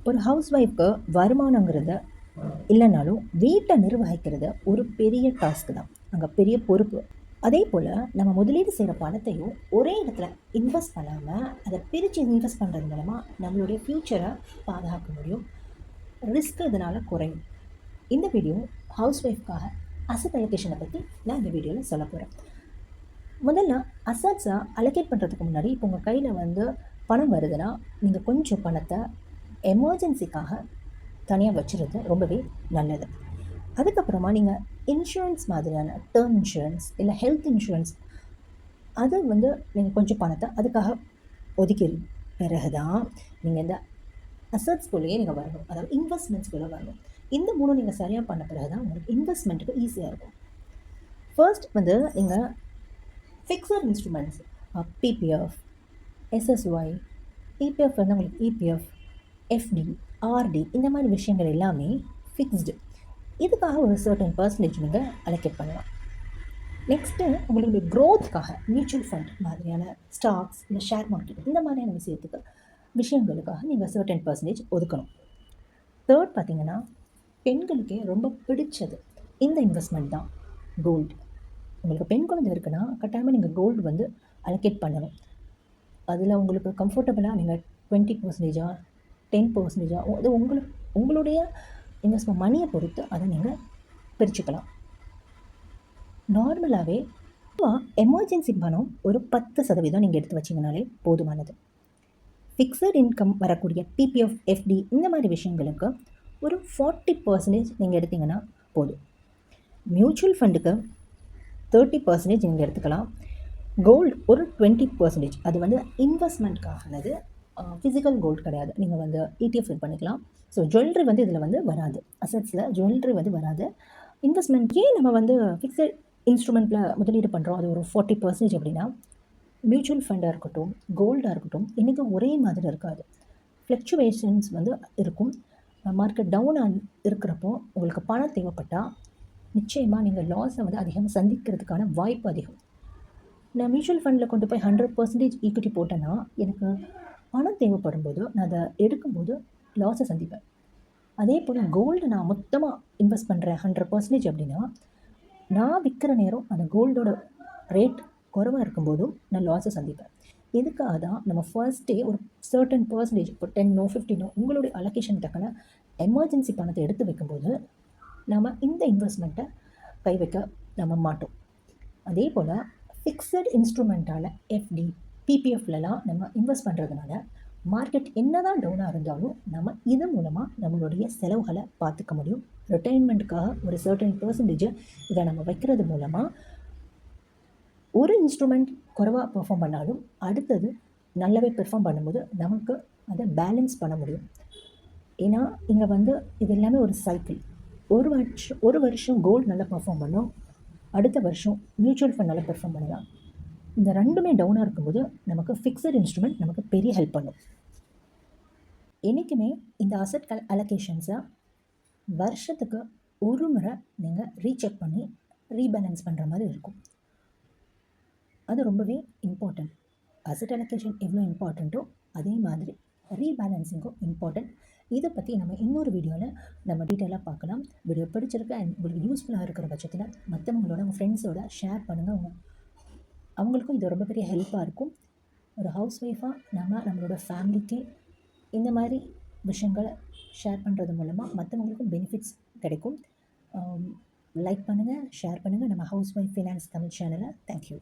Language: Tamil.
ஒரு ஹவுஸ் ஒய்ஃப்க்கு வருமானங்கிறது இல்லைனாலும் வீட்டை நிர்வகிக்கிறது ஒரு பெரிய டாஸ்க் தான். அங்கே பெரிய பொறுப்பு. அதே போல் நம்ம முதலீடு செய்கிற பணத்தையும் ஒரே இடத்துல இன்வெஸ்ட் பண்ணாமல் அதை பிரித்து இன்வெஸ்ட் பண்ணுறது மூலமாக நம்மளுடைய ஃப்யூச்சரை பாதுகாக்க முடியும். ரிஸ்க் இதனால் குறையும். இந்த வீடியோ ஹவுஸ் ஒய்ஃப்காக அசட் அலோகேஷனை பற்றி நான் இந்த வீடியோவில் சொல்ல போகிறேன். முதல்ல அசட்ஸை அலோகேட் பண்ணுறதுக்கு முன்னாடி இப்போ உங்கள் கையில் பணம் வருதுன்னா நீங்கள் கொஞ்சம் பணத்தை எமர்ஜென்சிக்காக தனியாக வச்சுருது ரொம்பவே நல்லது. அதுக்கப்புறமா நீங்கள் இன்சூரன்ஸ் மாதிரியான டேர்ம் இன்சூரன்ஸ் இல்லை ஹெல்த் இன்சூரன்ஸ் அது நீங்கள் கொஞ்சம் பணத்தை அதுக்காக ஒதுக்கி பிறகு தான் நீங்கள் இந்த அசட்ஸ்குள்ளேயே நீங்கள் வரணும், அதாவது இன்வெஸ்ட்மெண்ட்ஸ்குள்ளே வரணும். இந்த மூணும் நீங்கள் சரியாக பண்ண பிறகு தான் உங்களுக்கு இன்வெஸ்ட்மெண்ட்டுக்கு ஈஸியாக இருக்கும். ஃபர்ஸ்ட் நீங்கள் fixed instruments, PPF, SSY, EPF உங்களுக்கு இபிஎஃப், எஃப்டி, ஆர்டி இந்த மாதிரி விஷயங்கள் எல்லாமே ஃபிக்ஸ்டு. இதுக்காக ஒரு சர்டன் பர்சன்டேஜ் நீங்கள் அலோகேட் பண்ணலாம். நெக்ஸ்ட்டு உங்களுடைய க்ரோத்துக்காக மியூச்சுவல் ஃபண்ட் மாதிரியான ஸ்டாக்ஸ் இல்லை ஷேர் மார்க்கெட் இந்த மாதிரியான விஷயங்களுக்காக நீங்கள் சர்டன் பர்சன்டேஜ் ஒதுக்கணும். தேர்ட் பார்த்திங்கன்னா பெண்களுக்கே ரொம்ப பிடிச்சது இந்த இன்வெஸ்ட்மெண்ட் தான் கோல்டு. உங்களுக்கு பெண் குழந்தை இருக்குன்னா கட்டாயமாக நீங்கள் கோல்டு அலோகேட் பண்ணணும். அதில் உங்களுக்கு கம்ஃபர்டபுளாக நீங்கள் 20%, 10% அது உங்களுடைய இன்வெஸ்ட்மெண்ட் மணியை பொறுத்து அதை நீங்கள் பிரிச்சுக்கலாம். நார்மலாகவே எமர்ஜென்சி பணம் ஒரு 10% நீங்கள் எடுத்து வச்சிங்கனாலே போதுமானது. ஃபிக்ஸட் இன்கம் வரக்கூடிய பிபிஎஃப், எஃப்டி இந்த மாதிரி விஷயங்களுக்கு ஒரு 40% நீங்கள் எடுத்திங்கன்னா போதும். மியூச்சுவல் ஃபண்டுக்கு 30% நீங்கள் எடுத்துக்கலாம். கோல்டு ஒரு 20%, அது இன்வெஸ்ட்மெண்ட்கானது, ஃபிசிக்கல் கோல்டு கிடையாது. நீங்கள் ETF பண்ணிக்கலாம். ஸோ ஜுவல்லரி இதில் வராது. அசட்ஸில் ஜுவல்லரி வராது. இன்வெஸ்ட்மெண்ட்கே நம்ம ஃபிக்ஸட் இன்ஸ்ட்ருமெண்ட்டில் முதலீடு பண்ணுறோம். அது ஒரு 40% அப்படின்னா மியூச்சுவல் ஃபண்டாக இருக்கட்டும், கோல்டாக இருக்கட்டும், இன்றைக்கி ஒரே மாதிரி இருக்காது. ஃப்ளக்சுவேஷன்ஸ் இருக்கும். மார்க்கெட் டவுனாக இருக்கிறப்போ உங்களுக்கு பணம் தேவைப்பட்டால் நிச்சயமாக நீங்கள் லாஸை அதிகமாக சந்திக்கிறதுக்கான வாய்ப்பு அதிகம். நான் மியூச்சுவல் ஃபண்டில் கொண்டு போய் 100% ஈக்விட்டி போட்டேன்னா எனக்கு பணம் தேவைப்படும் போது நான் அதை எடுக்கும்போது லாஸை சந்திப்பேன். அதே போல் கோல்டு நான் மொத்தமாக இன்வெஸ்ட் பண்ணுறேன் 100% அப்படின்னா நான் விற்கிற நேரம் அந்த கோல்டோட ரேட் குறைவாக இருக்கும்போதும் நான் லாஸை சந்திப்பேன். இதுக்காக தான் நம்ம ஃபர்ஸ்ட்டே ஒரு சர்டன் பர்சன்டேஜ், இப்போ 10 15 உங்களுடைய அலோகேஷன் தக்கன எமர்ஜென்சி பணத்தை எடுத்து வைக்கும்போது நம்ம இந்த இன்வெஸ்ட்மெண்ட்டை கை வைக்க நம்ம மாட்டோம். அதே போல் ஃபிக்ஸட் இன்ஸ்ட்ருமெண்ட்டால் எஃப்டி, பிபிஎஃப்லலாம் நம்ம இன்வெஸ்ட் பண்ணுறதுனால மார்க்கெட் என்ன தான் டவுனாக இருந்தாலும் நம்ம இது மூலமாக நம்மளுடைய செலவுகளை பார்த்துக்க முடியும். ரிட்டைர்மெண்ட்டுக்காக ஒரு சர்டன் பர்சன்டேஜை இதை நம்ம வைக்கிறது மூலமாக ஒரு இன்ஸ்ட்ருமெண்ட் குறைவாக பெர்ஃபார்ம் பண்ணாலும் அடுத்தது நல்லாவே பெர்ஃபார்ம் பண்ணும்போது நமக்கு அதை பேலன்ஸ் பண்ண முடியும். ஏன்னா இங்கே இது எல்லாமே ஒரு சைக்கிள். ஒரு வருஷம் கோல்டு நல்லா பெர்ஃபார்ம் பண்ணும், அடுத்த வருஷம் மியூச்சுவல் ஃபண்ட் நல்லா பெர்ஃபார்ம் பண்ணலாம். இந்த ரெண்டுமே டவுனாக இருக்கும்போது நமக்கு ஃபிக்ஸட் இன்ஸ்ட்ருமெண்ட் நமக்கு பெரிய ஹெல்ப் பண்ணும். என்றைக்குமே இந்த அசட் அலோகேஷன்ஸை வருஷத்துக்கு ஒரு முறை நீங்கள் ரீசெக் பண்ணி ரீபேலன்ஸ் பண்ணுற மாதிரி இருக்கும். அது ரொம்பவே இம்பார்ட்டண்ட். அசட் அலோகேஷன் எவ்வளோ இம்பார்ட்டண்ட்டோ அதே மாதிரி ரீபேலன்ஸிங்கும் இம்பார்ட்டண்ட். இதை பற்றி நம்ம இன்னொரு வீடியோவில் நம்ம டீட்டெயிலாக பார்க்கலாம். வீடியோ பிடிச்சிருக்கு அண்ட் உங்களுக்கு யூஸ்ஃபுல்லாக இருக்கிற பட்சத்தில் மற்றவங்களோட உங்கள் ஃப்ரெண்ட்ஸோட ஷேர் பண்ணுங்கள். அவங்களுக்கும் இது ரொம்ப பெரிய ஹெல்ப்பாக இருக்கும். ஒரு ஹவுஸ் ஒய்ஃபாக நம்மளோட ஃபேமிலிக்கு இந்த மாதிரி விஷயங்களை ஷேர் பண்ணுறது மூலமாக மற்றவங்களுக்கும் பெனிஃபிட்ஸ் கிடைக்கும். லைக் பண்ணுங்கள், ஷேர் பண்ணுங்கள் நம்ம ஹவுஸ் ஒய்ஃப் ஃபினான்ஸ் தமிழ் சேனலை. தேங்க்யூ.